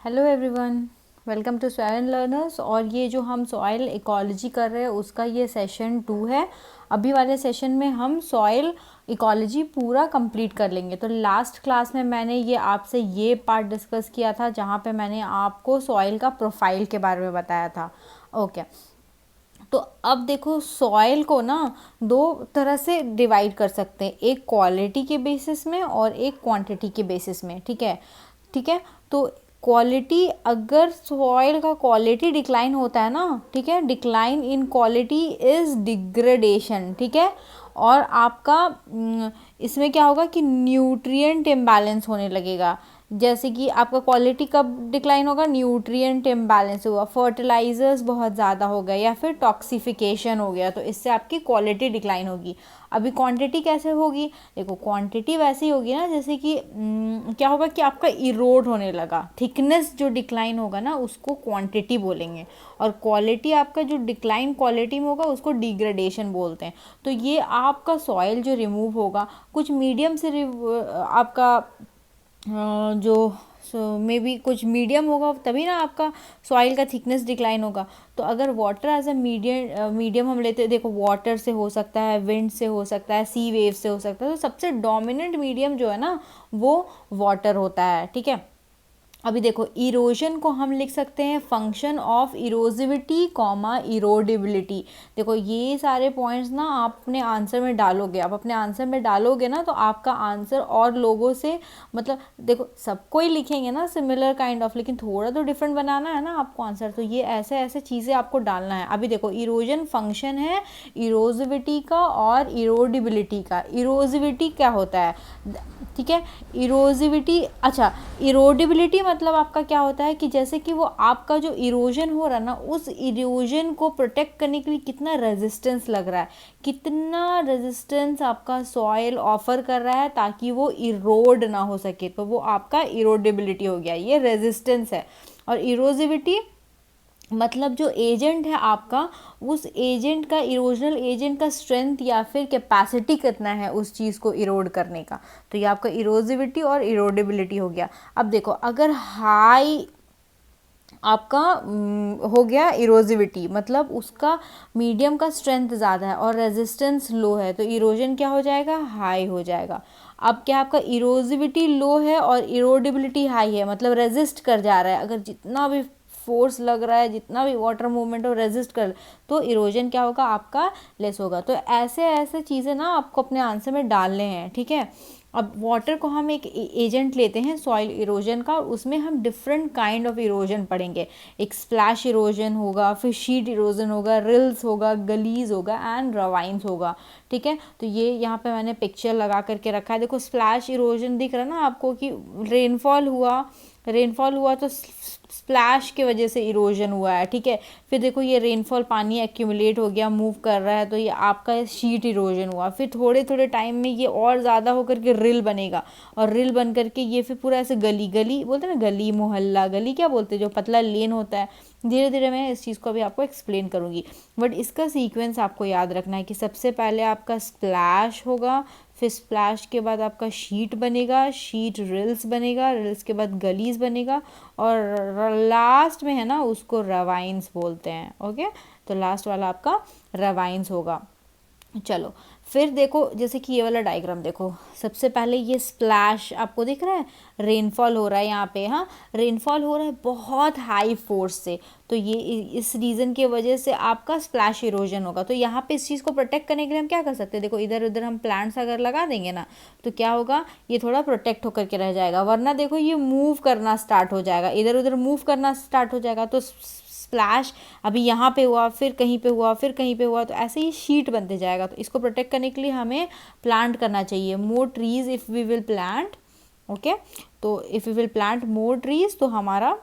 Hello everyone, welcome to soil learners. और ये जो हम सॉइल इकोलॉजी कर रहे हैं उसका ये सेशन 2 है। अभी वाले सेशन में हम सॉइल इकोलॉजी पूरा कंप्लीट कर लेंगे। तो लास्ट क्लास में मैंने ये आपसे ये पार्ट डिस्कस किया था जहाँ पे मैंने आपको सॉइल का प्रोफाइल के बारे में बताया था। ओके, तो अब देखो सॉइल को ना दो तरह से डिवाइड कर सकते हैं, एक क्वालिटी के बेसिस में और एक क्वांटिटी के बेसिस में। ठीक है। तो क्वालिटी, अगर सॉइल का क्वालिटी डिक्लाइन होता है ना, ठीक है, decline in quality is degradation. ठीक है। और आपका इसमें क्या होगा कि न्यूट्रिएंट इम्बैलेंस होने लगेगा। जैसे कि आपका क्वालिटी कब डिक्लाइन होगा, न्यूट्रिएंट इम्बैलेंस हुआ, फर्टिलाइजर्स बहुत ज़्यादा हो गए या फिर टॉक्सिफिकेशन हो गया, तो इससे आपकी क्वालिटी डिक्लाइन होगी। अभी क्वांटिटी कैसे होगी, देखो क्वांटिटी वैसे ही होगी ना, जैसे कि क्या होगा कि आपका इरोड होने लगा, थिकनेस जो डिक्लाइन होगा ना उसको क्वांटिटी बोलेंगे, और क्वालिटी आपका जो डिक्लाइन क्वालिटी में होगा उसको डिग्रेडेशन बोलते हैं। तो ये आपका सॉइल जो रिमूव होगा, कुछ मीडियम से आपका जो मे बी कुछ मीडियम होगा तभी ना आपका सॉइल का थिकनेस डिक्लाइन होगा। तो अगर वाटर एज अ मीडियम हम लेते हैं, देखो वाटर से हो सकता है, विंड से हो सकता है, सी वेव से हो सकता है, तो सबसे डोमिनेंट मीडियम जो है ना वो वाटर होता है। ठीक है। अभी देखो इरोजन को हम लिख सकते हैं फंक्शन ऑफ इरोजिविटी कॉमा इरोडेबिलिटी। देखो ये सारे पॉइंट्स ना आप अपने आंसर में डालोगे, आप अपने आंसर में डालोगे ना तो आपका आंसर और लोगों से, मतलब देखो सबको ही लिखेंगे ना सिमिलर काइंड ऑफ, लेकिन थोड़ा तो डिफरेंट बनाना है ना आपको आंसर, तो ये ऐसे ऐसे चीज़ें आपको डालना है। अभी देखो इरोजन फंक्शन है इरोजिविटी का और इरोडेबिलिटी का। इरोजिविटी क्या होता है, ठीक है, इरोजिविटी, अच्छा इरोडेबिलिटी मतलब आपका क्या होता है कि जैसे कि वो आपका जो इरोजन हो रहा है ना, उस इरोजन को प्रोटेक्ट करने के लिए कितना रेजिस्टेंस लग रहा है, कितना रेजिस्टेंस आपका सॉइल ऑफर कर रहा है ताकि वो इरोड ना हो सके, तो वो आपका इरोडेबिलिटी हो गया, ये रेजिस्टेंस है। और इरोजिविटी मतलब जो एजेंट है आपका, उस एजेंट का, इरोजनल एजेंट का स्ट्रेंथ या फिर कैपेसिटी कितना है उस चीज़ को इरोड करने का, तो ये आपका इरोजिविटी और इरोडेबिलिटी हो गया। अब देखो अगर हाई आपका हो गया इरोजिविटी, मतलब उसका मीडियम का स्ट्रेंथ ज़्यादा है और रेजिस्टेंस लो है, तो इरोजन क्या हो जाएगा, हाई हो जाएगा। अब क्या आपका इरोजिविटी लो है और इरोडेबिलिटी हाई है, मतलब रेजिस्ट कर जा रहा है, अगर जितना भी फोर्स लग रहा है, जितना भी वाटर मूवमेंट हो रेजिस्ट कर, तो इरोजन क्या होगा आपका लेस होगा। तो ऐसे ऐसे चीज़ें ना आपको अपने आंसर में डालने हैं। ठीक है। अब वाटर को हम एक एजेंट लेते हैं सॉइल इरोजन का, और उसमें हम डिफरेंट काइंड ऑफ इरोजन पढ़ेंगे। एक स्प्लैश इरोजन होगा, फिर शीट इरोजन होगा, रिल्स होगा, गलीज होगा एंड रवाइंस होगा। ठीक है। तो ये यहाँ पे मैंने पिक्चर लगा करके रखा है। देखो स्प्लैश इरोजन दिख रहा है ना आपको कि रेनफॉल हुआ तो स्प्लैश की वजह से इरोजन हुआ है। ठीक है। फिर देखो ये रेनफॉल पानी एक्यूमुलेट हो गया, मूव कर रहा है, तो ये आपका शीट इरोजन हुआ। फिर थोड़े थोड़े टाइम में ये और ज़्यादा होकर के रिल बनेगा, और रिल बन करके ये फिर पूरा ऐसे गली गली बोलते हैं ना, गली मोहल्ला, गली क्या बोलते हैं, जो पतला लेन होता है। धीरे धीरे मैं इस चीज़ को अभी आपको एक्सप्लेन करूँगी, बट इसका सीक्वेंस आपको याद रखना है कि सबसे पहले आपका स्प्लैश होगा, फिर स्प्लैश के बाद आपका शीट बनेगा, शीट रिल्स बनेगा, रिल्स के बाद गलीज बनेगा, और लास्ट में है ना उसको रवाइंस बोलते हैं। ओके, तो लास्ट वाला आपका रवाइंस होगा। चलो फिर देखो, जैसे कि ये वाला डायग्राम देखो, सबसे पहले ये स्प्लैश आपको दिख रहा है, रेनफॉल हो रहा है यहाँ पे, हाँ रेनफॉल हो रहा है बहुत हाई फोर्स से, तो ये इस रीज़न की वजह से आपका स्प्लैश इरोजन होगा। तो यहाँ पे इस चीज़ को प्रोटेक्ट करने के लिए हम क्या कर सकते हैं, देखो इधर उधर हम प्लांट्स अगर लगा देंगे ना तो क्या होगा, ये थोड़ा प्रोटेक्ट होकर के रह जाएगा, वरना देखो ये मूव करना स्टार्ट हो जाएगा, इधर उधर मूव करना स्टार्ट हो जाएगा, तो स्प्लैश अभी यहाँ पे हुआ, फिर कहीं पे हुआ, फिर कहीं पे हुआ, तो ऐसे ही शीट बनते जाएगा। तो इसको प्रोटेक्ट करने के लिए हमें प्लांट करना चाहिए more trees if we will plant. Okay, तो if we will plant more trees तो हमारा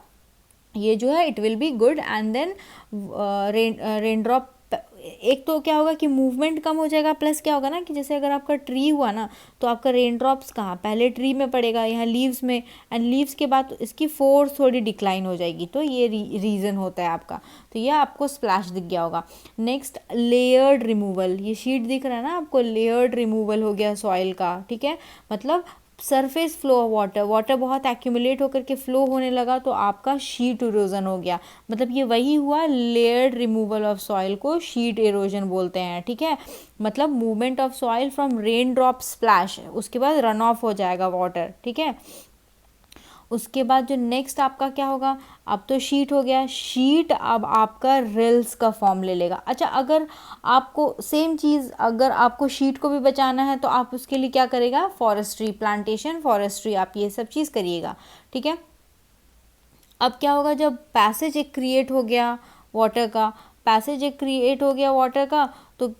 ये जो है it will be good. And then rain drop, एक तो क्या होगा कि मूवमेंट कम हो जाएगा, प्लस क्या होगा ना कि जैसे अगर आपका ट्री हुआ ना तो आपका रेन ड्रॉप्स कहाँ, पहले ट्री में पड़ेगा, यहाँ लीव्स में, एंड लीव्स के बाद तो इसकी फोर्स थोड़ी डिक्लाइन हो जाएगी, तो ये रीज़न होता है आपका। तो ये आपको स्प्लैश दिख गया होगा। नेक्स्ट लेयर्ड रिमूवल, ये शीट दिख रहा है ना आपको, लेयर्ड रिमूवल हो गया सॉइल का। ठीक है, मतलब surface flow of water, water बहुत एक्यूमुलेट होकर के फ्लो होने लगा तो आपका शीट इरोजन हो गया। मतलब ये वही हुआ, लेयर्ड रिमूवल ऑफ सॉइल को शीट इरोजन बोलते हैं, ठीक है। मतलब movement of soil from rain drop splash, उसके बाद रन ऑफ हो जाएगा वाटर, ठीक है। उसके बाद जो नेक्स्ट आपका क्या होगा, अब तो शीट हो गया, शीट अब आपका रिल्स का फॉर्म ले लेगा। अच्छा, अगर आपको सेम चीज़, अगर आपको शीट को भी बचाना है तो आप उसके लिए क्या करेगा, फॉरेस्ट्री, प्लांटेशन, फॉरेस्ट्री, आप ये सब चीज़ करिएगा, ठीक है। अब क्या होगा, जब पैसेज एक क्रिएट हो गया वाटर का, पैसेज एक क्रिएट हो गया वाटर का, तो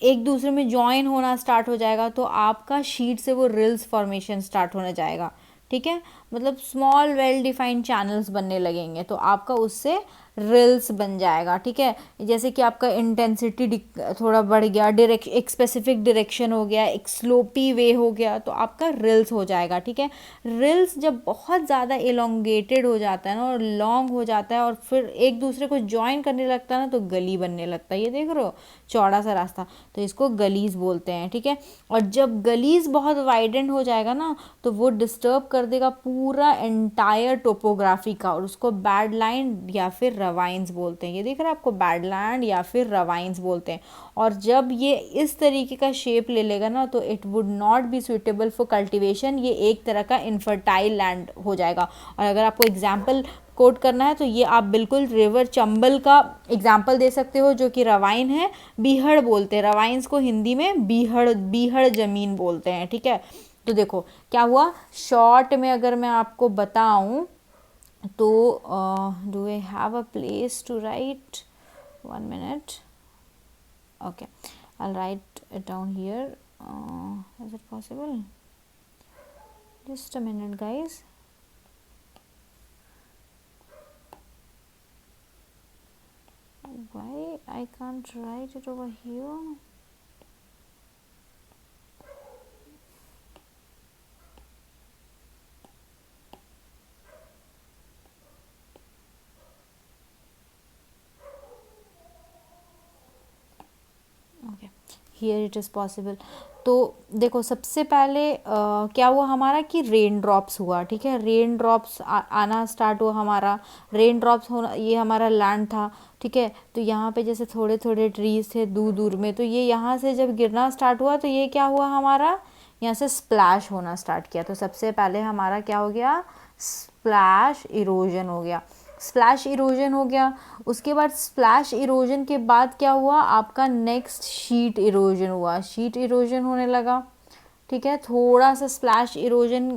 एक दूसरे में जॉइन होना स्टार्ट हो जाएगा, तो आपका शीट से वो रिल्स फॉर्मेशन स्टार्ट होने जाएगा, ठीक है। मतलब स्मॉल वेल डिफाइंड चैनल्स बनने लगेंगे तो आपका उससे रिल्स बन जाएगा, ठीक है। जैसे कि आपका इंटेंसिटी थोड़ा बढ़ गया, एक स्पेसिफिक डायरेक्शन हो गया, एक स्लोपी वे हो गया, तो आपका रिल्स हो जाएगा, ठीक है। रिल्स जब बहुत ज़्यादा एलोंगेटेड हो जाता है ना और लॉन्ग हो जाता है और फिर एक दूसरे को ज्वाइन करने लगता है ना, तो गली बनने लगता है। ये देख रहे हो, चौड़ा सा रास्ता, तो इसको गलीज बोलते हैं, ठीक है। और जब गलीज बहुत वाइडेंड हो जाएगा ना, तो वो डिस्टर्ब कर देगा पूरा एंटायर टोपोग्राफी का, और उसको बैडलैंड या फिर रवाइंस बोलते हैं। ये देख रहे हैं आपको, बैडलैंड या फिर रवाइंस बोलते हैं। और जब ये इस तरीके का शेप ले लेगा ना, तो it would not be suitable for cultivation, ये एक तरह का इनफर्टाइल लैंड हो जाएगा। और अगर आपको एग्जाम्पल कोट करना है तो ये आप बिल्कुल रिवर चंबल का एग्जाम्पल दे सकते हो, जो कि रवाइन है, बीहड़ बोलते हैं, रवाइंस को हिंदी में बीहड़, बीहड़ जमीन बोलते हैं, ठीक है। तो देखो क्या हुआ, शॉर्ट में अगर मैं आपको बताऊं तो do I have a place to write, 1 minute, okay, I'll write it down here, is it possible, just a minute guys, why I can't write it over here, okay, here it is possible. तो देखो सबसे पहले क्या हुआ हमारा कि rain drops हुआ, ठीक है। रेन ड्रॉप्स आना स्टार्ट हुआ हमारा, रेन ड्रॉप्स होना, ये हमारा लैंड था, ठीक है। तो यहाँ पे जैसे थोड़े थोड़े ट्रीज थे दूर दूर में, तो ये यहाँ से जब गिरना स्टार्ट हुआ तो ये क्या हुआ हमारा, यहाँ से स्प्लैश होना स्टार्ट किया। तो सबसे पहले हमारा क्या हो गया, स्प्लैश इरोजन हो गया, स्प्लैश इरोजन हो गया। उसके बाद स्प्लैश इरोजन के बाद क्या हुआ, आपका नेक्स्ट शीट इरोजन हुआ, शीट इरोजन होने लगा, ठीक है। थोड़ा सा स्प्लैश इरोजन,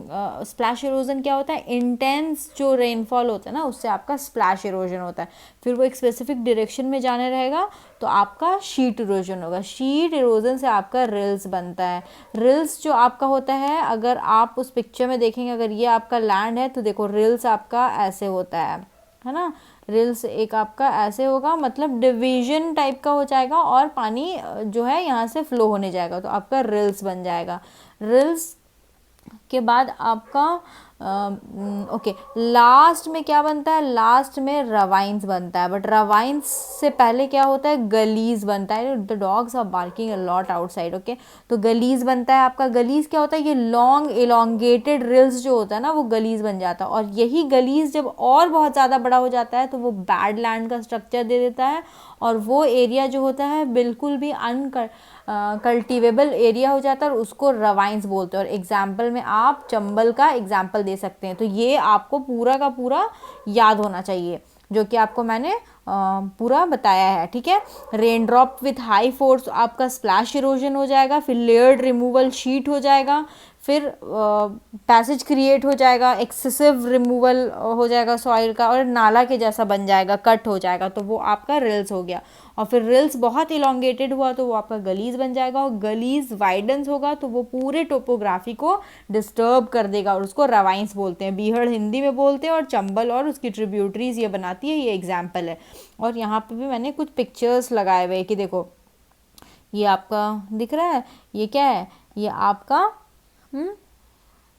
स्प्लैश इरोजन क्या होता है, इंटेंस जो रेनफॉल होता है ना, उससे आपका स्प्लैश इरोजन होता है। फिर वो एक स्पेसिफिक डायरेक्शन में जाने रहेगा तो आपका शीट इरोजन होगा, शीट इरोजन से आपका रिल्स बनता है। रिल्स जो आपका होता है, अगर आप उस पिक्चर में देखेंगे, अगर ये आपका लैंड है तो देखो रिल्स आपका ऐसे होता है ना, रिल्स एक आपका ऐसे होगा, मतलब डिवीजन टाइप का हो जाएगा और पानी जो है यहाँ से फ्लो होने जाएगा, तो आपका रिल्स बन जाएगा। रिल्स के बाद आपका ओके, लास्ट में क्या बनता है, लास्ट में रवाइंस बनता है, बट रवाइंस से पहले क्या होता है, गलीज बनता है। The dogs are barking a lot outside, okay. तो गलीज बनता है आपका, गलीज क्या होता है, ये लॉन्ग एलोंगेटेड रिल्स जो होता है ना, वो गलीज बन जाता है। और यही गलीज जब और बहुत ज़्यादा बड़ा हो जाता है तो वो बैड लैंड का स्ट्रक्चर दे देता है, और वो एरिया जो होता है बिल्कुल भी कल्टिवेबल एरिया हो जाता है, और उसको रवाइंस बोलते हैं। और एग्जाम्पल में आप चंबल का एग्जाम्पल दे सकते हैं। तो ये आपको पूरा का पूरा याद होना चाहिए, जो कि आपको मैंने पूरा बताया है, ठीक है। Rain drop with high force आपका स्प्लैश इरोजन हो जाएगा, फिर लेयर्ड रिमूवल शीट हो जाएगा, फिर पैसेज क्रिएट हो जाएगा, एक्सेसिव रिमूवल हो जाएगा सॉइल का, और नाला के जैसा बन जाएगा, कट हो जाएगा, तो वो आपका रिल्स हो गया। और फिर रिल्स बहुत इलोंगेटेड हुआ तो वो आपका गलीज बन जाएगा, और गलीज वाइडेंस होगा तो वो पूरे टोपोग्राफी को डिस्टर्ब कर देगा, और उसको रवाइंस बोलते हैं, बीहड़ हिंदी में बोलते हैं, और चंबल और उसकी ट्रिब्यूटरीज ये बनाती है, ये एग्जाम्पल है। और यहाँ पे भी मैंने कुछ पिक्चर्स लगाए हुए कि देखो ये आपका दिख रहा है, ये क्या है, ये आपका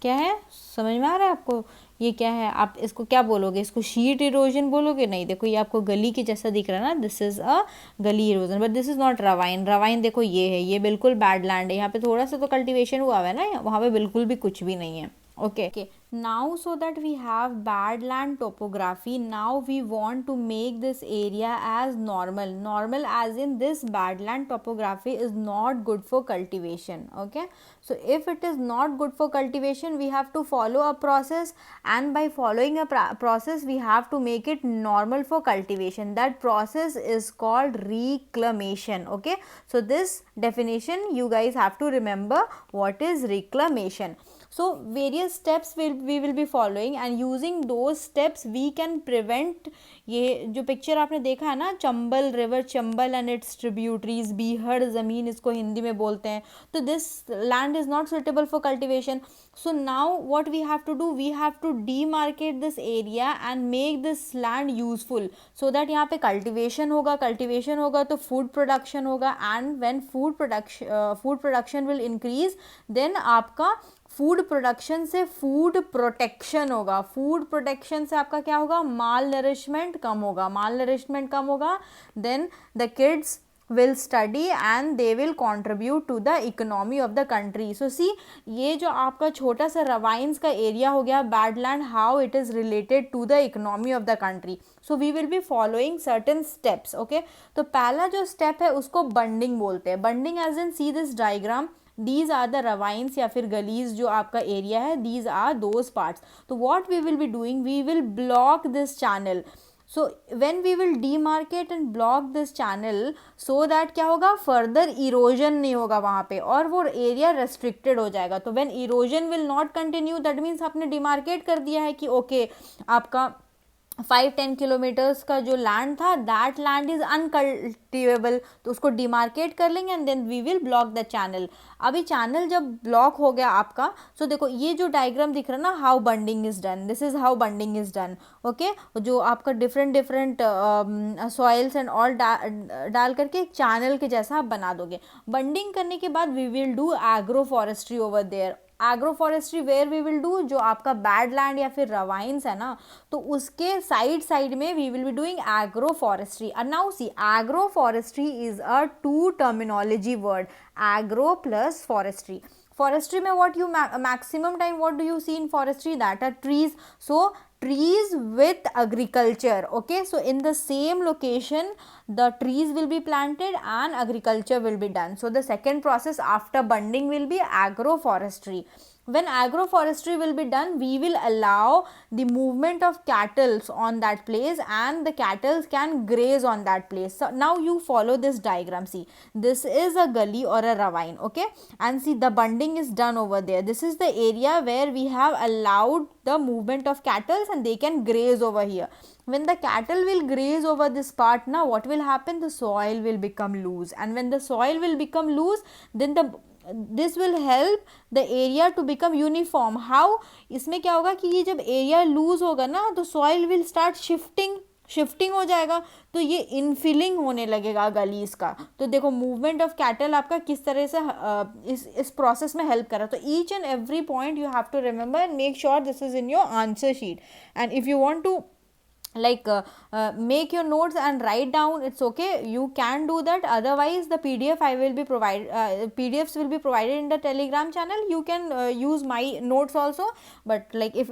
क्या है, समझ में आ रहा है आपको, ये क्या है, आप इसको क्या बोलोगे, इसको शीट इरोजन बोलोगे? नहीं, देखो ये आपको गली के जैसा दिख रहा है ना, दिस इज अ गली erosion, but this is not ravine. Ravine देखो ये है, ये बिल्कुल बैड लैंड है, यहाँ पे थोड़ा सा तो कल्टीवेशन हुआ है ना, वहाँ पे बिल्कुल भी कुछ भी नहीं है। Okay, now so that we have bad land topography, now we want to make this area as normal as in this bad land topography is not good for cultivation. Okay, so if it is not good for cultivation, we have to follow a process, and by following a process we have to make it normal for cultivation. That process is called reclamation. Okay, so this definition you guys have to remember what is reclamation. So various steps we will be following, and using those steps we can prevent, ये जो picture आपने देखा है ना, Chambal river, Chambal and its tributaries, बीहड़ ज़मीन इसको हिंदी में बोलते हैं, तो this land is not suitable for cultivation. So now what we have to do, we have to demarcate this area and make this land useful, so that यहाँ पे cultivation होगा तो फूड प्रोडक्शन होगा, and when food production will increase, then आपका food production से food protection होगा, food protection से आपका क्या होगा, माल नरिशमेंट कम होगा, then the kids will study and they will contribute to the economy of the country. So see, ये जो आपका छोटा सा रवाइंस का एरिया हो गया badland, how it is related to the economy of the country. So we will be following certain steps. Okay, तो पहला जो स्टेप है उसको बंडिंग बोलते हैं. Bunding as in see this diagram, these are the ravines या फिर गलीज जो आपका एरिया है, these are those parts. तो what we will be doing, we will block this channel. So when we will demarcate and block this channel, so that क्या होगा, further erosion नहीं होगा वहाँ पे, और वो area restricted हो जाएगा. तो when erosion will not continue, that means आपने demarcate कर दिया है कि okay, आपका 5-10 किलोमीटर्स का जो लैंड था, दैट लैंड इज अनकल्टिवेबल, तो उसको डिमार्केट कर लेंगे and then we will block the channel. अभी चैनल जब ब्लॉक हो गया आपका, सो देखो ये जो डायग्राम दिख रहा है ना, how bunding is done, this is how bunding is done. Okay, जो आपका डिफरेंट सॉइल्स एंड ऑल डाल करके एक चैनल के जैसा आप बना दोगे. बंडिंग करने के बाद we will do agro forestry over there. Agro forestry where we will do, जो आपका बैड लैंड या फिर रवाइंस है ना, तो उसके साइड में we will be doing agro forestry. And now see, agro forestry is a two terminology word, agro plus forestry. Forestry में what you maximum time what do you see in forestry, that are trees. So trees with agriculture. Okay, so in the same location the trees will be planted and agriculture will be done. So the second process after bunding will be agroforestry. When agroforestry will be done, we will allow the movement of cattle on that place, and the cattle can graze on that place. So now you follow this diagram. See, this is a gully or a ravine. Okay, and see the bunding is done over there. This is the area where we have allowed the movement of cattle and they can graze over here. When the cattle will graze over this part, now what will happen, the soil will become loose, and when the soil will become loose, then this will help the area to become uniform. How, इसमें क्या होगा कि ये जब area loose होगा ना, तो soil will start shifting हो जाएगा, तो ये इनफिलिंग होने लगेगा गलीज का. तो देखो मूवमेंट ऑफ कैटल आपका किस तरह से इस प्रोसेस में हेल्प कर रहा है. तो each and every point you have to remember and make sure this is in your answer sheet. And if you want to make your notes and write down, it's okay, you can do that. Otherwise the PDF I will be PDFs will be provided in the Telegram channel. You can use my notes also, but like if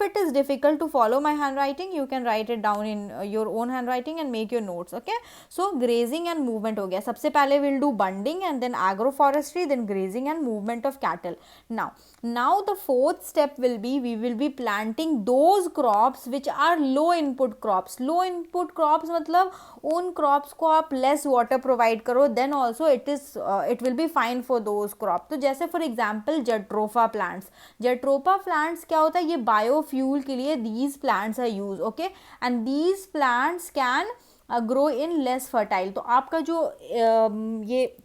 it is difficult to follow my handwriting, you can write it down in your own handwriting and make your notes. Okay, so grazing and movement हो गया. सबसे पहले we'll do bunding and then agroforestry, then grazing and movement of cattle. Now the fourth step will be, we will be planting those crops which are low input crops. Low input crops मतलब उन crops को आप less water provide करो, then also it will be fine for those crop. तो जैसे for example jatropha plants क्या होता है, ये बायोफ्यूल के लिए these plants are use. Okay, and these plants can grow in less fertile. तो आपका जो ये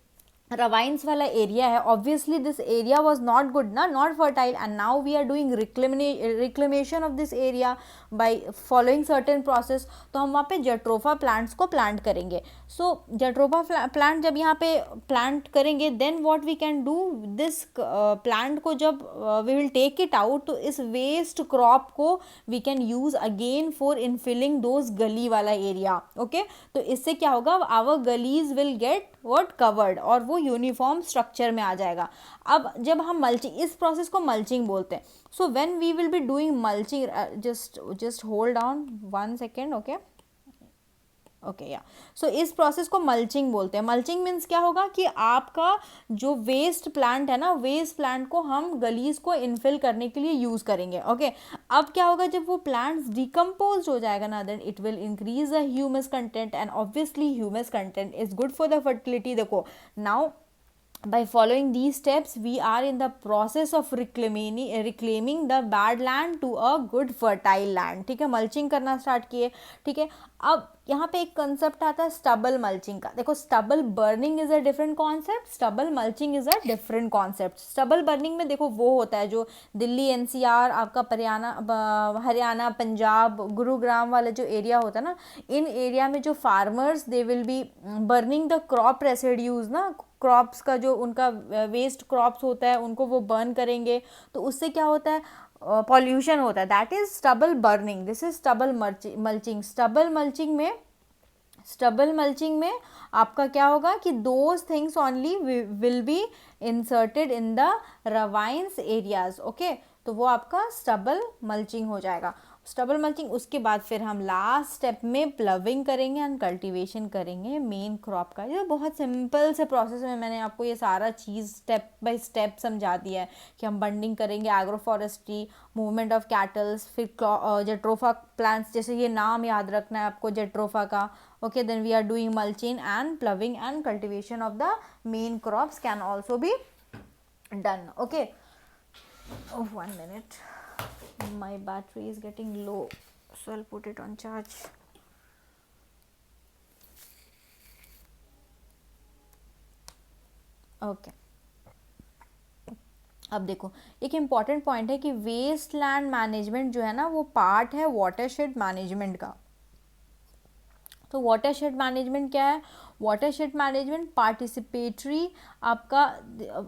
ravines वाला एरिया है, obviously this area was not good ना, not fertile, and now we are doing reclamation of this area by following certain process. तो हम वहाँ पे जट्रोफा प्लांट्स को प्लांट करेंगे। सो जट्रोफा प्लांट जब यहाँ पे प्लांट करेंगे, then what we can do, this plant को जब we will take it out, तो इस वेस्ट क्रॉप को we can use again for infilling those gully वाला एरिया। ओके, तो इससे क्या होगा, our gullies will get what covered, और वो यूनिफॉर्म स्ट्रक्चर में आ जाएगा। अब जब हम मल्चिंग, इस प्रोसेस को मल्चिंग बोलते हैं। So when we will be doing mulching, just hold on 1 second. Okay yeah, so इस प्रोसेस को मल्चिंग बोलते हैं। मल्चिंग मीन्स क्या होगा कि आपका जो वेस्ट प्लांट है ना, वेस्ट प्लांट को हम गलीज को इनफिल करने के लिए यूज करेंगे। ओके, अब क्या होगा, जब वो प्लांट्स डिकम्पोज हो जाएगा ना, then it will increase the humus content, and obviously humus content is good for the fertility. देखो, now by following these steps we are in the process of reclaiming the bad land to a good fertile land। ठीक है, mulching करना start किए। ठीक है, अब यहाँ पे एक कंसेप्ट आता है स्टबल मल्चिंग का। देखो, stubble burning is a different concept, stubble mulching is a different concept. Stubble burning में देखो वो होता है जो दिल्ली एनसीआर, आपका हरियाणा, पंजाब, गुरुग्राम वाला जो एरिया होता है ना, इन एरिया में जो farmers they will be burning the crop residues ना, क्रॉप्स का जो उनका वेस्ट क्रॉप्स होता है उनको वो बर्न करेंगे, तो उससे क्या होता है, पॉल्यूशन होता है। That is stubble burning, this is stubble mulching. Stubble mulching में आपका क्या होगा कि those things only will be inserted in the ravines areas. Okay, तो वो आपका स्टबल मल्चिंग हो जाएगा। स्टबल मल्चिंग, उसके बाद फिर हम लास्ट स्टेप में प्लविंग करेंगे एंड कल्टीवेशन करेंगे मेन क्रॉप का। ये बहुत सिंपल से प्रोसेस में मैंने आपको ये सारा चीज़ स्टेप बाय स्टेप समझा दिया है कि हम बंडिंग करेंगे, agro forestry, movement of cattles, फिर जेट्रोफा प्लांट्स, जैसे ये नाम याद रखना है आपको जेट्रोफा का। Okay, then we are doing mulching and ploughing and cultivation of the main crops can also be done. Okay, oh 1 minute, my battery is getting low, so I'll put it on charge. Okay, अब देखो एक important point है कि waste land management जो है ना, वो part है वाटरशेड मैनेजमेंट का। तो वाटरशेड मैनेजमेंट क्या है, वाटरशेड मैनेजमेंट पार्टिसिपेटरी, आपका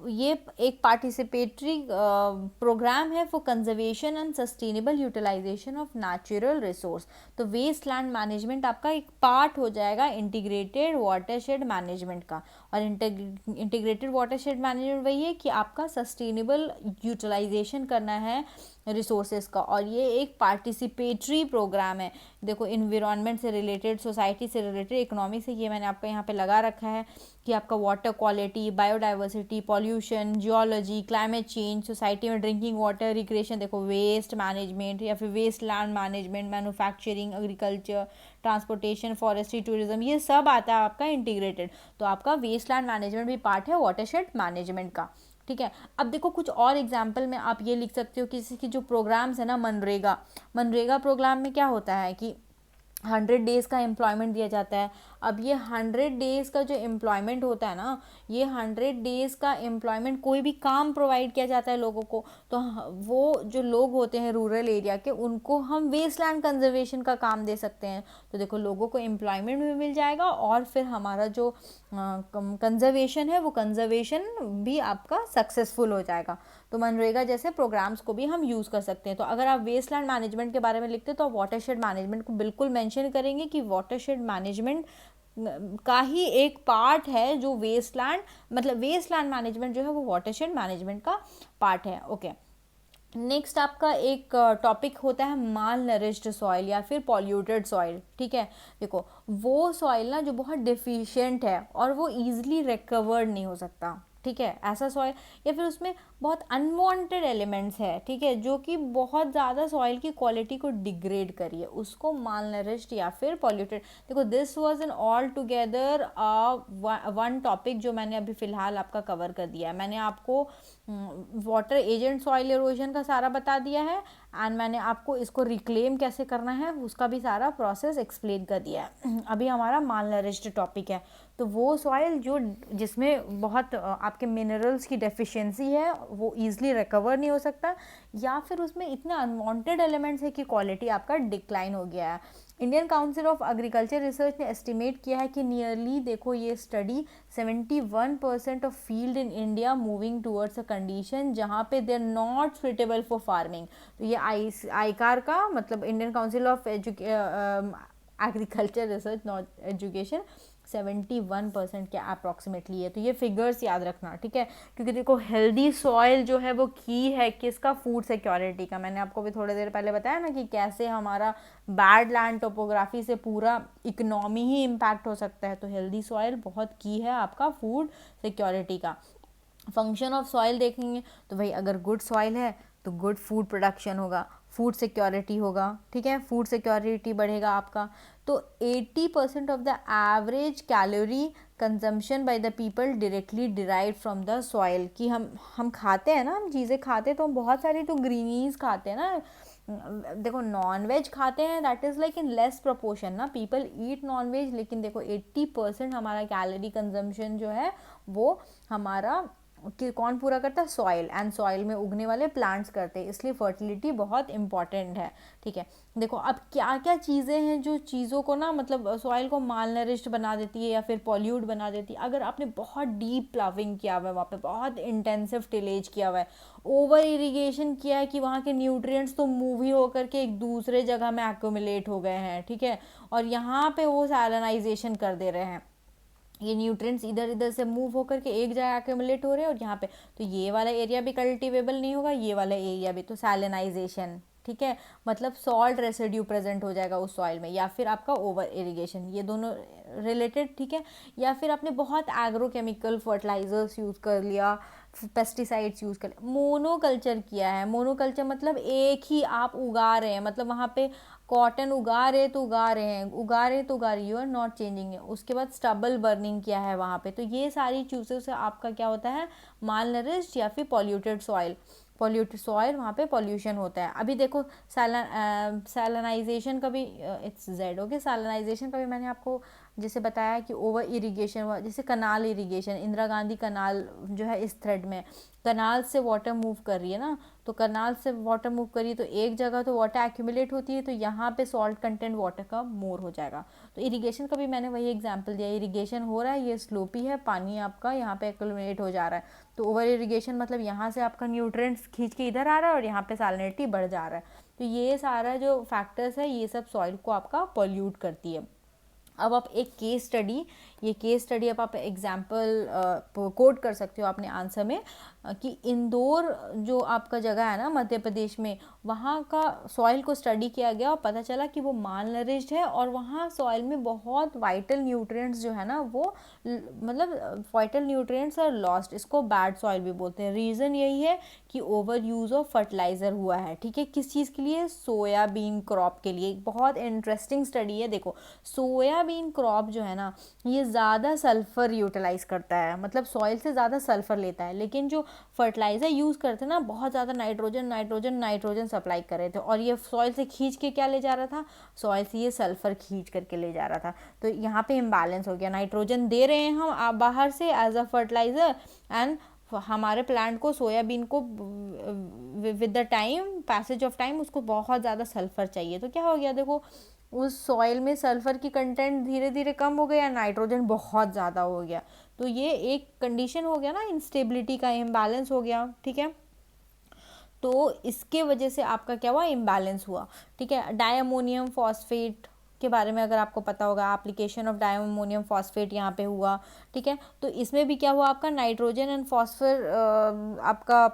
ये एक पार्टिसिपेटरी प्रोग्राम है for conservation and sustainable utilisation of natural resource. तो वेस्ट लैंड मैनेजमेंट आपका एक पार्ट हो जाएगा इंटीग्रेटेड वाटरशेड मैनेजमेंट का। और इंटीग्रेटेड वाटरशेड मैनेजमेंट वही है कि आपका सस्टेनेबल यूटिलाइजेशन करना है रिसोर्सेज का, और ये एक पार्टिसिपेटरी प्रोग्राम है। देखो, इन्वायरमेंट से रिलेटेड, सोसाइटी से रिलेटेड, इकोनॉमी से, ये मैंने आपका यहाँ पे लगा रखा है कि आपका water quality, biodiversity, pollution, geology, climate change, society में ड्रिंकिंग वाटर, रिक्रिएशन, देखो वेस्ट मैनेजमेंट या फिर waste land management, manufacturing, agriculture, transportation, forestry, tourism, ये सब आता है आपका इंटीग्रेटेड। तो आपका वेस्ट लैंड मैनेजमेंट भी पार्ट है वाटरशेड मैनेजमेंट का। ठीक है, अब देखो कुछ और एग्जाम्पल में आप ये लिख सकते हो कि किसी की जो प्रोग्राम्स है ना, मनरेगा प्रोग्राम में क्या होता है कि 100 डेज़ का एम्प्लॉयमेंट दिया जाता है। अब ये 100 डेज़ का जो एम्प्लॉयमेंट होता है ना, ये 100 डेज़ का एम्प्लॉयमेंट, कोई भी काम प्रोवाइड किया जाता है लोगों को, तो वो जो लोग होते हैं रूरल एरिया के, उनको हम वेस्ट लैंड कंजर्वेशन का काम दे सकते हैं। तो देखो, लोगों को एम्प्लॉयमेंट भी मिल जाएगा और फिर हमारा जो कंजर्वेशन है वो कंजर्वेशन भी आपका सक्सेसफुल हो जाएगा। तो मनरेगा जैसे प्रोग्राम्स को भी हम यूज़ कर सकते हैं। तो अगर आप वेस्ट लैंड मैनेजमेंट के बारे में लिखते हैं तो आप वाटरशेड मैनेजमेंट को बिल्कुल मेंशन करेंगे कि वाटरशेड मैनेजमेंट का ही एक पार्ट है जो वेस्ट लैंड, मतलब वेस्ट लैंड मैनेजमेंट जो है वो वाटरशेड मैनेजमेंट का पार्ट है। ओके, नेक्स्ट आपका एक टॉपिक होता है माल नरिश्ड सॉइल या फिर पॉल्यूटेड सॉइल। ठीक है, देखो वो सॉइल ना जो बहुत डिफिशिएंट है और वो ईजिली रिकवर्ड नहीं हो सकता। ठीक है, ऐसा सॉइल, या फिर उसमें बहुत अनवांटेड एलिमेंट्स है, ठीक है, जो कि बहुत ज़्यादा सॉइल की क्वालिटी को डिग्रेड करिए, उसको मालनरिश्ड या फिर पॉल्यूटेड। देखो, this was an all together one topic जो मैंने अभी फ़िलहाल आपका कवर कर दिया है। मैंने आपको वाटर एजेंट सॉइल इरोजन का सारा बता दिया है, एंड मैंने आपको इसको रिक्लेम कैसे करना है उसका भी सारा प्रोसेस एक्सप्लेन कर दिया है। अभी हमारा मालनरिश्ड टॉपिक है, तो वो सॉइल जो जिसमें बहुत आपके मिनरल्स की डेफिशिएंसी है, वो ईजिली रिकवर नहीं हो सकता, या फिर उसमें इतने अनवांटेड एलिमेंट्स है कि क्वालिटी आपका डिक्लाइन हो गया है। Indian Council of Agriculture Research ने एस्टिमेट किया है कि नियरली, देखो ये study, 71% of field in India moving towards a condition जहाँ पे they are not suitable for farming. तो ये आईकार का मतलब Indian Council of Agriculture Research not education 71% के अप्रॉक्सीमेटली है। तो ये फिगर्स याद रखना, ठीक है, क्योंकि देखो हेल्दी सॉइल जो है वो की है किसका, फूड सिक्योरिटी का। मैंने आपको भी थोड़ी देर पहले बताया ना कि कैसे हमारा बैड लैंड टोपोग्राफी से पूरा इकोनॉमी ही इम्पैक्ट हो सकता है। तो हेल्दी सॉइल बहुत की है आपका फूड सिक्योरिटी का। फंक्शन ऑफ सॉइल देखेंगे तो भाई अगर गुड सॉइल है तो गुड फूड प्रोडक्शन होगा, फूड सिक्योरिटी होगा, ठीक है, फूड सिक्योरिटी बढ़ेगा आपका। तो 80% of the average calorie consumption by the people directly derive from the soil. कि हम खाते हैं ना, हम चीज़ें खाते हैं तो हम बहुत सारी तो ग्रीनीज खाते हैं ना, देखो नॉन वेज खाते हैं, that is like in less proportion ना, पीपल ईट नॉन वेज, लेकिन देखो 80% हमारा कैलोरी कंजम्पशन जो है वो हमारा कि कौन पूरा करता है, सॉइल, एंड सॉइल में उगने वाले प्लांट्स करते हैं, इसलिए फर्टिलिटी बहुत इंपॉर्टेंट है, ठीक है। देखो अब क्या क्या चीज़ें हैं जो चीज़ों को ना मतलब सॉइल को मालनरिश्ड बना देती है या फिर पॉल्यूट बना देती है। अगर आपने बहुत डीप प्लाविंग किया हुआ है, वहाँ पे बहुत इंटेंसिव टिलेज किया हुआ है, ओवर इरिगेशन किया है कि वहाँ के न्यूट्रिएंट्स तो मूव ही होकर के एक दूसरे जगह में एक्यूमुलेट हो गए हैं, ठीक है, और यहाँ पे वो सैलिनाइजेशन कर दे रहे हैं, ये न्यूट्रिएंट्स इधर इधर से मूव होकर के एक जगह एक्यूमुलेट हो रहे हैं और यहाँ पे, तो ये वाला एरिया भी कल्टिवेबल नहीं होगा, ये वाला एरिया भी, तो सैलिनाइजेशन, ठीक है, मतलब सॉल्ट रेसिड्यू प्रेजेंट हो जाएगा उस सॉइल में, या फिर आपका ओवर इरिगेशन, ये दोनों रिलेटेड, ठीक है। या फिर आपने बहुत एग्रोकेमिकल फर्टिलाइजर्स यूज़ कर लिया, पेस्टिसाइड्स यूज़ कर लिया, मोनोकल्चर किया है। मोनोकल्चर मतलब एक ही आप उगा रहे हैं, मतलब वहाँ पे कॉटन उगा रहे तो उगा रहे हैं, उगा रहे तो उगा रही, यू आर नॉट चेंजिंग है। उसके बाद स्टबल बर्निंग किया है वहाँ पे, तो ये सारी चीज़ों से आपका क्या होता है, मालनरिश्ड या फिर पॉल्यूटेड सॉइल, पॉल्यूटेड सॉइल, वहाँ पे पॉल्यूशन होता है। अभी देखो सैलिनाइजेशन का भी इट्स जेड, ओके, सैलिनाइजेशन का भी मैंने आपको जैसे बताया कि ओवर इरिगेशन हुआ, जैसे कनाल इरिगेशन, इंदिरा गांधी कनाल जो है इस थ्रेड में, कनाल से वाटर मूव कर रही है ना, तो कनाल से वाटर मूव करिए तो एक जगह तो वाटर एक्यूमुलेट होती है, तो यहाँ पे सॉल्ट कंटेंट वाटर का मोर हो जाएगा। तो इरिगेशन का भी मैंने वही एग्जांपल दिया, इरिगेशन हो रहा है, ये स्लोपी है, पानी आपका यहाँ पे एक्यूमुलेट हो जा रहा है, तो ओवर इरिगेशन मतलब यहाँ से आपका न्यूट्रिएंट्स खींच के इधर आ रहा है और यहाँ पे सैलिनिटी बढ़ जा रहा है। तो ये सारा जो फैक्टर्स है ये सब सॉइल को आपका पॉल्यूट करती है। अब आप एक केस स्टडी, ये केस स्टडी अब आप एग्जाम्पल कोट कर सकते हो अपने आंसर में, कि इंदौर जो आपका जगह है ना मध्य प्रदेश में, वहाँ का सॉइल को स्टडी किया गया और पता चला कि वो मालनरिश्ड है, और वहाँ सॉइल में बहुत वाइटल न्यूट्रिएंट्स जो है ना वो मतलब वाइटल न्यूट्रिएंट्स आर लॉस्ट, इसको बैड सॉइल भी बोलते हैं। रीज़न यही है कि ओवर यूज़ ऑफ फर्टिलाइज़र हुआ है, ठीक है, किस चीज़ के लिए, सोयाबीन क्रॉप के लिए। बहुत इंटरेस्टिंग स्टडी है, देखो सोयाबीन क्रॉप जो है ना ये ज़्यादा सल्फ़र यूटिलाइज़ करता है, मतलब सॉइल से ज़्यादा सल्फ़र लेता है, लेकिन जो फर्टिलाइज़र यूज़ करते हैं ना बहुत ज़्यादा नाइट्रोजन नाइट्रोजन नाइट्रोजन सप्लाई कर रहे थे, और ये सॉइल से खींच के क्या ले जा रहा था, सॉइल से ये सल्फ़र खींच करके ले जा रहा था। तो यहाँ पे इम्बैलेंस हो गया, नाइट्रोजन दे रहे हैं हम बाहर से एज अ फर्टिलाइज़र, एंड हमारे प्लांट को, सोयाबीन को with the time, passage of time, उसको बहुत ज़्यादा सल्फ़र चाहिए। तो क्या हो गया, देखो उस सॉइल में सल्फ़र की कंटेंट धीरे धीरे कम हो गया, नाइट्रोजन बहुत ज़्यादा हो गया। तो ये एक कंडीशन हो गया ना, इंस्टेबिलिटी का, इम्बैलेंस हो गया, ठीक है। तो इसके वजह से आपका क्या हुआ, इम्बैलेंस हुआ, ठीक है। डायमोनियम फॉस्फेट के बारे में अगर आपको पता होगा, एप्लीकेशन ऑफ डायमोनियम फॉस्फेट यहाँ पे हुआ, ठीक है। तो इसमें भी क्या हुआ, आपका नाइट्रोजन एंड फॉस्फर आपका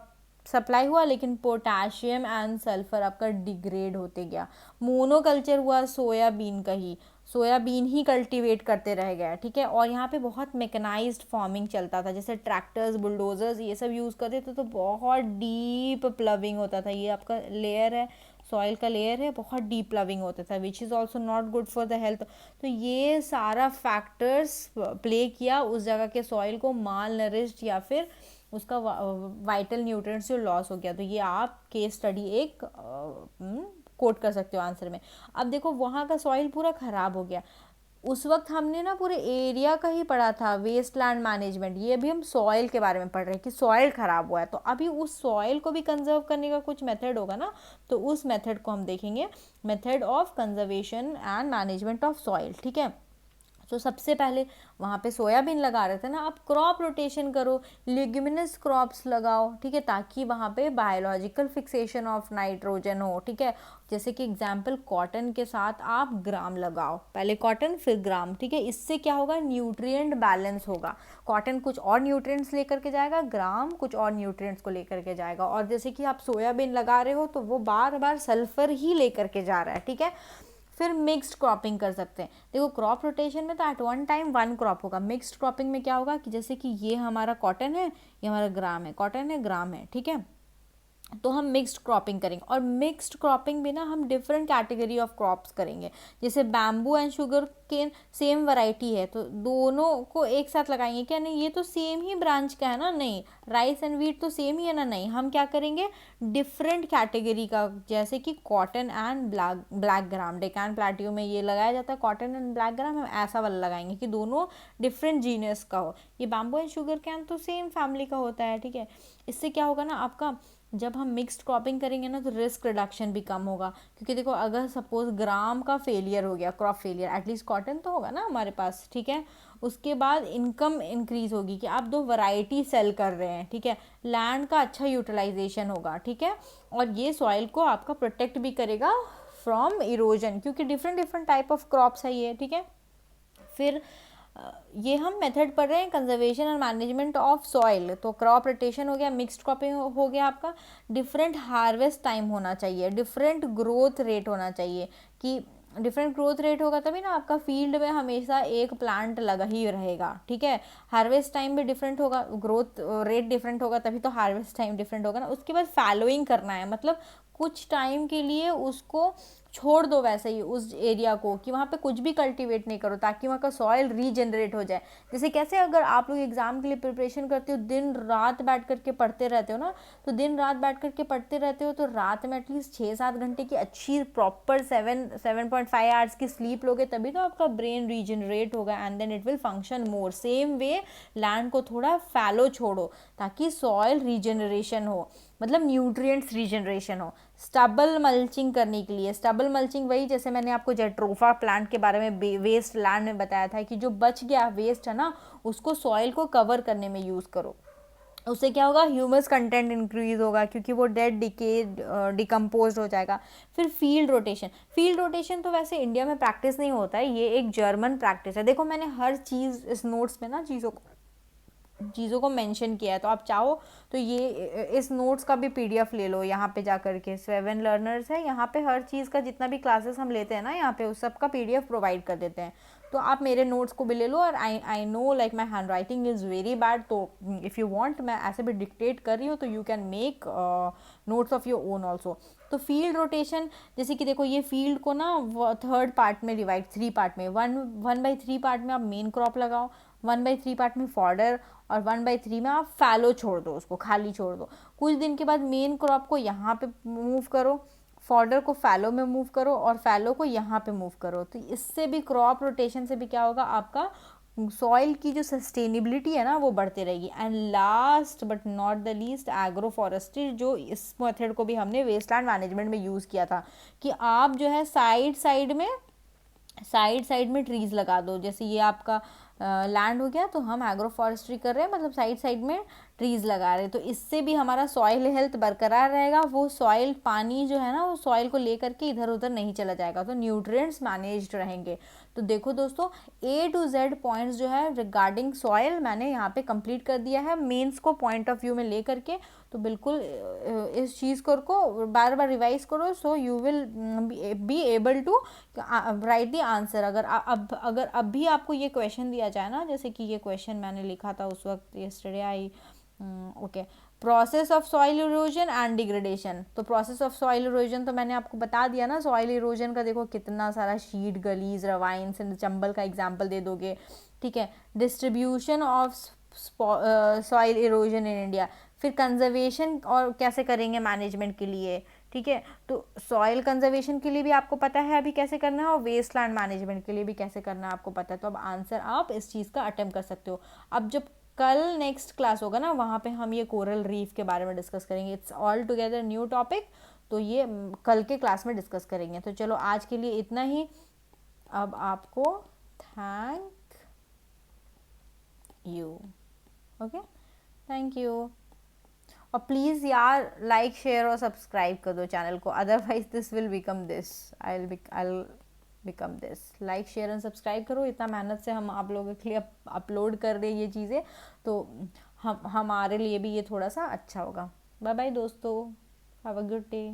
सप्लाई हुआ, लेकिन पोटाशियम एंड सल्फर आपका डिग्रेड होते गया। मोनोकल्चर हुआ सोयाबीन का ही, सोयाबीन ही कल्टीवेट करते रह गए, ठीक है। और यहाँ पे बहुत मैकेनाइज्ड फार्मिंग चलता था, जैसे ट्रैक्टर्स, बुलडोजर्स ये सब यूज़ करते थे, तो बहुत डीप प्लविंग होता था। ये आपका लेयर है, सॉइल का लेयर है, बहुत डीप प्लविंग होता था, which is also not good for the health. तो ये सारा फैक्टर्स प्ले किया उस जगह के सॉइल को माल नरिश्ड या फिर उसका वाइटल न्यूट्रिएंट्स जो लॉस हो गया। तो ये आप केस स्टडी एक कोट कर सकते हो आंसर में। अब देखो वहाँ का सॉइल पूरा ख़राब हो गया, उस वक्त हमने ना पूरे एरिया का ही पढ़ा था वेस्ट लैंड मैनेजमेंट, ये अभी हम सॉइल के बारे में पढ़ रहे हैं कि सॉइल ख़राब हुआ है। तो अभी उस सॉइल को भी कंजर्व करने का कुछ मेथड होगा ना, तो उस मेथड को हम देखेंगे, method of conservation and management of soil. ठीक है, तो सबसे पहले वहाँ पे सोयाबीन लगा रहे थे ना, आप क्रॉप रोटेशन करो, लेग्यूमिनस क्रॉप्स लगाओ। ठीक है, ताकि वहाँ पे बायोलॉजिकल फिक्सेशन ऑफ नाइट्रोजन हो। ठीक है, जैसे कि एग्जांपल कॉटन के साथ आप ग्राम लगाओ, पहले कॉटन फिर ग्राम। ठीक है, इससे क्या होगा, न्यूट्रिएंट बैलेंस होगा। कॉटन कुछ और न्यूट्रिएंट्स लेकर के जाएगा, ग्राम कुछ और न्यूट्रिएंट्स को लेकर के जाएगा। और जैसे कि आप सोयाबीन लगा रहे हो तो वो बार बार सल्फर ही लेकर के जा रहा है। ठीक है, फिर मिक्स्ड क्रॉपिंग कर सकते हैं। देखो क्रॉप रोटेशन में तो at one time one crop होगा, मिक्स्ड क्रॉपिंग में क्या होगा कि जैसे कि ये हमारा कॉटन है, ये हमारा ग्राम है, कॉटन है ग्राम है। ठीक है, तो हम मिक्स्ड क्रॉपिंग करेंगे, और मिक्स्ड क्रॉपिंग में ना हम डिफरेंट कैटेगरी ऑफ क्रॉप्स करेंगे। जैसे bamboo and sugar cane same variety है तो दोनों को एक साथ लगाएंगे क्या, नहीं, ये तो सेम ही ब्रांच का है ना, नहीं, राइस एंड वीट तो सेम ही है ना, नहीं, हम क्या करेंगे डिफरेंट कैटेगरी का, जैसे कि cotton and black gram, Deccan plateau में ये लगाया जाता है कॉटन एंड ब्लैक ग्राम, हम ऐसा वाला लगाएंगे कि दोनों डिफरेंट जीनियस का हो। ये बैम्बू एंड शुगर कैन तो सेम फैमिली का होता है। ठीक है, इससे क्या होगा ना आपका, जब हम मिक्स्ड क्रॉपिंग करेंगे ना तो रिस्क रिडक्शन भी कम होगा। क्योंकि देखो अगर सपोज ग्राम का फेलियर हो गया, क्रॉप फेलियर, एटलीस्ट कॉटन तो होगा ना हमारे पास। ठीक है, उसके बाद इनकम इंक्रीज होगी कि आप 2 वैरायटी सेल कर रहे हैं। ठीक है, लैंड का अच्छा यूटिलाइजेशन होगा। ठीक है, और ये सॉइल को आपका प्रोटेक्ट भी करेगा फ्रॉम इरोजन, क्योंकि different different type of crops है ये। ठीक है, फिर ये हम मेथड पढ़ रहे हैं conservation and management of soil. तो क्रॉप रोटेशन हो गया, मिक्स्ड क्रॉपिंग हो गया आपका, डिफरेंट हार्वेस्ट टाइम होना चाहिए, डिफरेंट ग्रोथ रेट होना चाहिए। कि डिफरेंट ग्रोथ रेट होगा तभी ना आपका फील्ड में हमेशा एक प्लांट लगा ही रहेगा। ठीक है, हार्वेस्ट टाइम भी डिफरेंट होगा, ग्रोथ रेट डिफरेंट होगा, तभी तो हार्वेस्ट टाइम डिफरेंट होगा ना। उसके बाद फॉलोइंग करना है, मतलब कुछ टाइम के लिए उसको छोड़ दो वैसे ही उस एरिया को, कि वहाँ पे कुछ भी कल्टीवेट नहीं करो, ताकि वहाँ का सॉइल रीजनरेट हो जाए। जैसे कैसे अगर आप लोग एग्जाम के लिए प्रिपरेशन करते हो, दिन रात बैठ करके पढ़ते रहते हो ना, तो दिन रात बैठ करके पढ़ते रहते हो तो रात में एटलीस्ट 6-7 घंटे की अच्छी प्रॉपर 7.5 आवर्स की स्लीप लोगे, तभी तो आपका ब्रेन रीजनरेट होगा and then it will function more. Same way land को थोड़ा फैलो छोड़ो ताकि सॉइल रीजनरेशन हो, मतलब न्यूट्रिएंट्स रीजनरेशन हो। स्टबल मल्चिंग करने के लिए, स्टबल मल्चिंग वही जैसे मैंने आपको जेट्रोफा प्लांट के बारे में वेस्ट लैंड में बताया था कि जो बच गया वेस्ट है ना, उसको सॉइल को कवर करने में यूज़ करो। उससे क्या होगा, ह्यूमस कंटेंट इंक्रीज होगा, क्योंकि वो डेड डिकम्पोज हो जाएगा। फिर फील्ड रोटेशन, फील्ड रोटेशन तो वैसे इंडिया में प्रैक्टिस नहीं होता है, ये एक जर्मन प्रैक्टिस है। देखो मैंने हर चीज़ इस नोट्स में ना चीज़ों को मेंशन किया है, तो आप चाहो तो ये इस नोट्स का भी पीडीएफ ले लो यहाँ पे जा करके, 7 लर्नर्स है, यहाँ पे हर चीज़ का जितना भी क्लासेस हम लेते हैं ना यहाँ पे उस सब का पीडीएफ प्रोवाइड कर देते हैं। तो आप मेरे नोट्स को भी ले लो। और I know like my hand writing is very bad, तो इफ़ यू वांट मैं ऐसे भी डिक्टेट कर रही हूँ तो you can make notes of your own also. तो फील्ड रोटेशन, जैसे कि देखो ये फील्ड को ना 3rd पार्ट में डिवाइड, 3 पार्ट में, 1/3 पार्ट में आप मेन क्रॉप लगाओ, 1/3 पार्ट में फॉर्डर, और 1/3 में आप फैलो छोड़ दो, उसको खाली छोड़ दो। कुछ दिन के बाद मेन क्रॉप को यहाँ पे मूव करो, फॉर्डर को फैलो में मूव करो, और फैलो को यहाँ पे मूव करो। तो इससे भी क्रॉप रोटेशन से भी क्या होगा, आपका सॉइल की जो सस्टेनेबिलिटी है ना वो बढ़ती रहेगी। And last but not the least agro forestry, जो इस मेथड को भी हमने वेस्टलैंड मैनेजमेंट में यूज़ किया था, कि आप जो है साइड में ट्रीज़ लगा दो। जैसे ये आपका लैंड हो गया, तो हम एग्रो फॉरेस्ट्री कर रहे हैं, मतलब साइड में ट्रीज़ लगा रहे हैं। तो इससे भी हमारा सॉइल हेल्थ बरकरार रहेगा, वो सॉइल पानी जो है ना वो सॉइल को लेकर के इधर उधर नहीं चला जाएगा, तो न्यूट्रिएंट्स मैनेज्ड रहेंगे। तो देखो दोस्तों, A to Z पॉइंट्स जो है रिगार्डिंग सॉइल मैंने यहाँ पे कंप्लीट कर दिया है, मेंस को पॉइंट ऑफ व्यू में ले करके। तो बिल्कुल इस चीज़ को बार बार रिवाइज करो, so you will be able to write the answer. अगर अब भी आपको ये क्वेश्चन दिया जाए ना, जैसे कि ये क्वेश्चन मैंने लिखा था उस वक्त, yesterday I okay, process of soil erosion and degradation. तो प्रोसेस ऑफ सॉइल इरोजन तो मैंने आपको बता दिया ना, सॉइल इरोजन का देखो कितना सारा शीट, गलीज, रवाइंस एंड चंबल का एग्जाम्पल दे दोगे। ठीक है, distribution of soil erosion in India, फिर कंजर्वेशन और कैसे करेंगे मैनेजमेंट के लिए, ठीक है। तो सॉइल कंजर्वेशन के लिए भी आपको पता है अभी कैसे करना है, और वेस्ट लैंड मैनेजमेंट के लिए भी कैसे करना है आपको पता है। तो अब आंसर आप इस चीज़ का अटेम्प्ट कर सकते हो। अब जब कल नेक्स्ट क्लास होगा ना, वहाँ पे हम ये कोरल रीफ के बारे में डिस्कस करेंगे। It's all together new topic, तो ये कल के क्लास में डिस्कस करेंगे। तो चलो आज के लिए इतना ही। अब आपको thank you. Okay, thank you. और प्लीज़ यार लाइक शेयर और सब्सक्राइब कर दो चैनल को, otherwise this will become this, I become this. Like share and subscribe करो, इतना मेहनत से हम आप लोगों के लिए अपलोड कर रहे हैं ये चीज़ें, तो हम हमारे लिए भी ये थोड़ा सा अच्छा होगा। बाय बाय दोस्तों, हैव अ गुड डे।